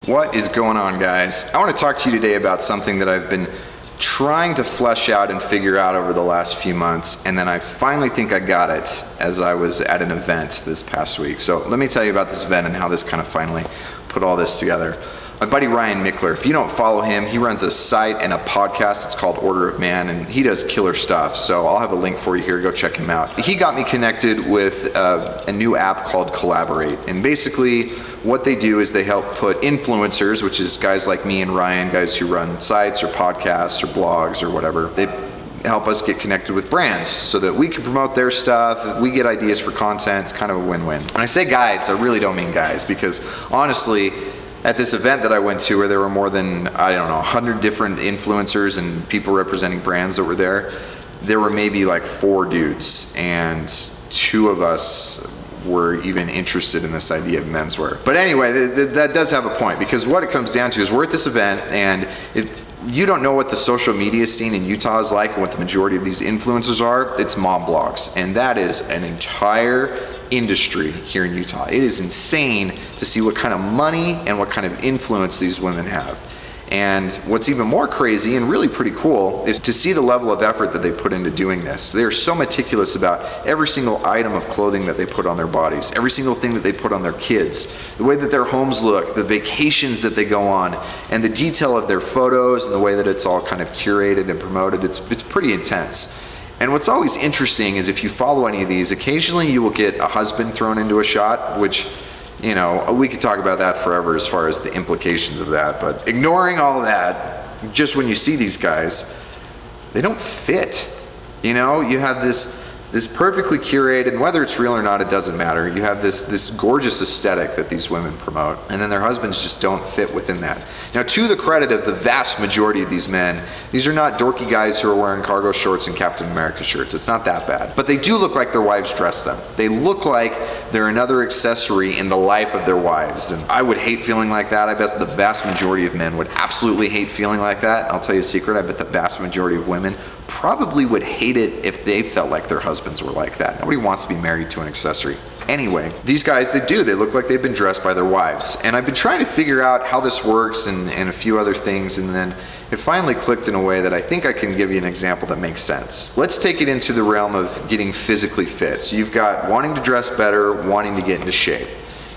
What is going on, guys? I want to talk to you today about something that I've been trying to flesh out and figure out over the last few months, and then I finally think I got it as I was at an event this past week. So let me tell you about this event and how this kind of finally put all this together. My buddy Ryan Mickler, if you don't follow him, he runs a site and a podcast. It's called Order of Man, and he does killer stuff. So I'll have a link for you here. Go check him out. He got me connected with a new app called Collaborate. And basically what they do is they help put influencers, which is guys like me and Ryan, guys who run sites or podcasts or blogs or whatever. They help us get connected with brands so that we can promote their stuff. We get ideas for content. It's kind of a win-win. When I say guys, I really don't mean guys, because honestly, at this event that I went to where there were more than, 100 different influencers and people representing brands that were there were maybe like 4 dudes, and 2 of us were even interested in this idea of menswear. But anyway, that does have a point, because what it comes down to is we're at this event, and you don't know what the social media scene in Utah is like and what the majority of these influencers are. It's mom blogs, and that is an entire industry here in Utah. It is insane to see what kind of money and what kind of influence these women have. And what's even more crazy and really pretty cool is to see the level of effort that they put into doing this. They are so meticulous about every single item of clothing that they put on their bodies, every single thing that they put on their kids, the way that their homes look, the vacations that they go on, and the detail of their photos and the way that it's all kind of curated and promoted. It's pretty intense. And what's always interesting is if you follow any of these, occasionally you will get a husband thrown into a shot, which, we could talk about that forever as far as the implications of that. But ignoring all that, just when you see these guys, they don't fit. You have this perfectly curated, and whether it's real or not, it doesn't matter. You have this gorgeous aesthetic that these women promote, and then their husbands just don't fit within that. Now, to the credit of the vast majority of these men, these are not dorky guys who are wearing cargo shorts and Captain America shirts. It's not that bad. But they do look like their wives dress them. They look like they're another accessory in the life of their wives. And I would hate feeling like that. I bet the vast majority of men would absolutely hate feeling like that. I'll tell you a secret. I bet the vast majority of women probably would hate it if they felt like their husbands were like that. Nobody wants to be married to an accessory. Anyway, these guys, they look like they've been dressed by their wives. And I've been trying to figure out how this works and a few other things, and then it finally clicked in a way that I think I can give you an example that makes sense. Let's take it into the realm of getting physically fit. So you've got wanting to dress better, wanting to get into shape.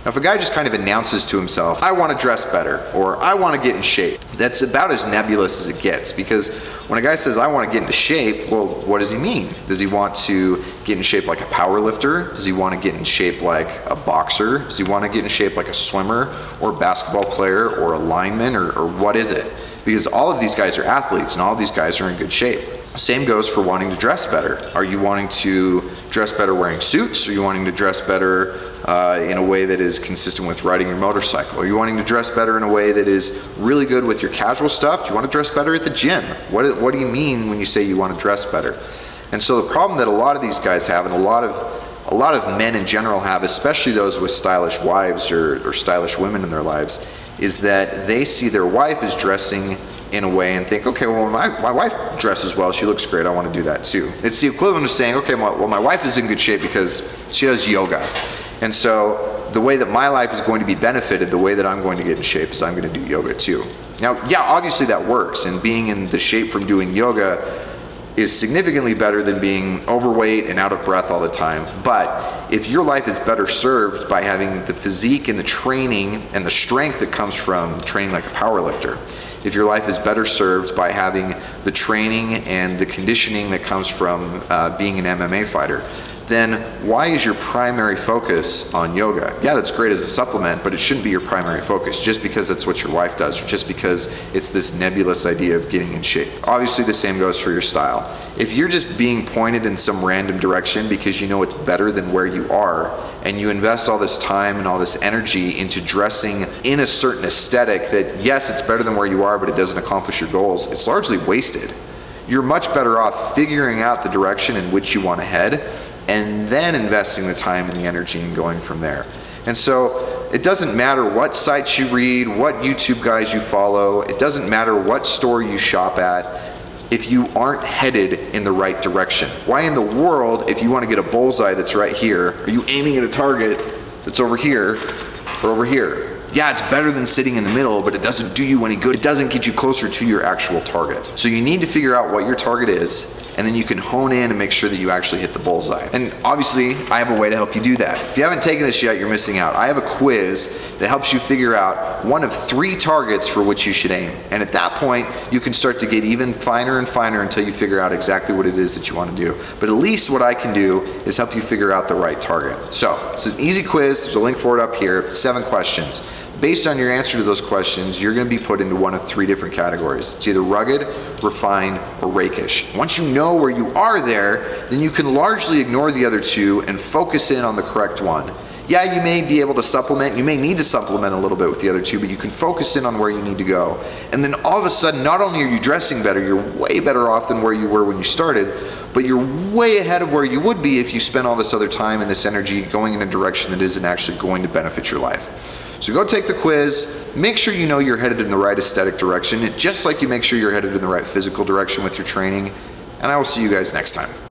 Now, if a guy just kind of announces to himself, I want to dress better, or I want to get in shape, that's about as nebulous as it gets, because when a guy says, I want to get into shape, well, what does he mean? Does he want to get in shape like a power lifter? Does he want to get in shape like a boxer? Does he want to get in shape like a swimmer or a basketball player or a lineman, or what is it? Because all of these guys are athletes and all of these guys are in good shape. Same goes for wanting to dress better. Are you wanting to dress better wearing suits? Are you wanting to dress better in a way that is consistent with riding your motorcycle? Are you wanting to dress better in a way that is really good with your casual stuff? Do you want to dress better at the gym? What do you mean when you say you want to dress better? And so the problem that a lot of these guys have, and a lot of men in general have, especially those with stylish wives or stylish women in their lives, is that they see their wife as dressing in a way and think, okay, well, my wife dresses well, she looks great, I want to do that too. It's the equivalent of saying, okay, well, my wife is in good shape because she does yoga. And so the way that my life is going to be benefited, the way that I'm going to get in shape, is I'm going to do yoga too. Now, yeah, obviously that works, and being in the shape from doing yoga is significantly better than being overweight and out of breath all the time. But if your life is better served by having the physique and the training and the strength that comes from training like a power lifter, if your life is better served by having the training and the conditioning that comes from being an MMA fighter, then why is your primary focus on yoga? Yeah, that's great as a supplement, but it shouldn't be your primary focus just because that's what your wife does, or just because it's this nebulous idea of getting in shape. Obviously, the same goes for your style. If you're just being pointed in some random direction because you know it's better than where you are, and you invest all this time and all this energy into dressing in a certain aesthetic that, yes, it's better than where you are, but it doesn't accomplish your goals, it's largely wasted. You're much better off figuring out the direction in which you want to head, and then investing the time and the energy and going from there. And so it doesn't matter what sites you read, what YouTube guys you follow, it doesn't matter what store you shop at, if you aren't headed in the right direction. Why in the world, if you want to get a bullseye that's right here, are you aiming at a target that's over here or over here? Yeah, it's better than sitting in the middle, but it doesn't do you any good. It doesn't get you closer to your actual target. So you need to figure out what your target is, and then you can hone in and make sure that you actually hit the bullseye. And obviously, I have a way to help you do that. If you haven't taken this yet, you're missing out. I have a quiz that helps you figure out one of 3 targets for which you should aim. And at that point, you can start to get even finer and finer until you figure out exactly what it is that you want to do. But at least what I can do is help you figure out the right target. So it's an easy quiz. There's a link for it up here. 7 questions. Based on your answer to those questions, you're going to be put into one of 3 different categories. It's either rugged, refined, or rakish. Once you know where you are there, then you can largely ignore the other 2 and focus in on the correct one. Yeah, you may be able to supplement, you may need to supplement a little bit with the other 2, but you can focus in on where you need to go. And then all of a sudden, not only are you dressing better, you're way better off than where you were when you started, but you're way ahead of where you would be if you spent all this other time and this energy going in a direction that isn't actually going to benefit your life. So go take the quiz, make sure you know you're headed in the right aesthetic direction, just like you make sure you're headed in the right physical direction with your training, and I will see you guys next time.